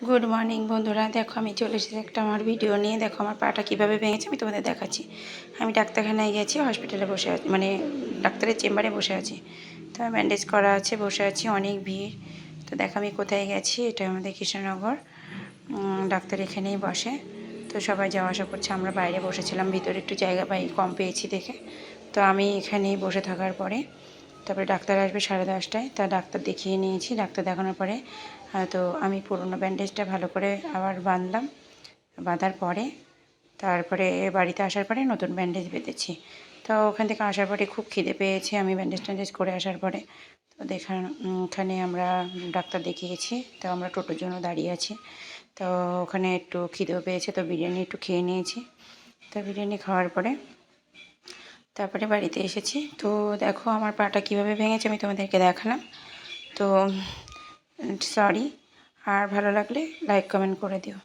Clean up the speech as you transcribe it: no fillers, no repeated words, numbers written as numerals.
Good morning বন্ধুরা, দেখো আমি চলে এসেছি একটা আমার ভিডিও নিয়ে। দেখো আমার পাটা কীভাবে ভেঙেছে আমি তোমাদের দেখাচ্ছি। আমি ডাক্তারখানায় গেছি, হসপিটালে বসে আছি, মানে ডাক্তারের চেম্বারে বসে আছি। তো ব্যান্ডেজ করা আছে, বসে আছি, অনেক ভিড়। তো দেখো আমি কোথায় গেছি, এটা আমাদের কৃষ্ণনগর। ডাক্তার এখানেই বসে। তো সবাই যাওয়া আসা করছে, আমরা বাইরে বসেছিলাম, ভিতরে একটু জায়গা কম পেয়েছি দেখে। তো আমি এখানেই বসে থাকার পরে তারপরে ডাক্তার আসবে 10:30টায়। তা ডাক্তার দেখিয়ে নিয়েছি। ডাক্তার দেখানোর পরে তো আমি পুরনো ব্যান্ডেজটা ভালো করে আবার বাঁধলাম। বাঁধার পরে তারপরে বাড়িতে আসার পরে নতুন ব্যান্ডেজ বেঁধেছি। তো ওখান থেকে আসার পরে খুব খিদে পেয়েছে। আমি ব্যান্ডেজ ট্যান্ডেজ করে আসার পরে তো এখানে আমরা ডাক্তার দেখিয়েছি। তো আমরা টোটোর জন্য দাঁড়িয়ে আছি। তো ওখানে একটু খিদেও পেয়েছে, তো বিরিয়ানি একটু খেয়ে নিয়েছি। তো বিরিয়ানি খাওয়ার পরে তারপরে বাড়িতে এসেছি। তো দেখো আমার পাটা কীভাবে ভেঙেছে আমি তোমাদেরকে দেখালাম। তো সরি। আর ভালো লাগলে লাইক কমেন্ট করে দিও।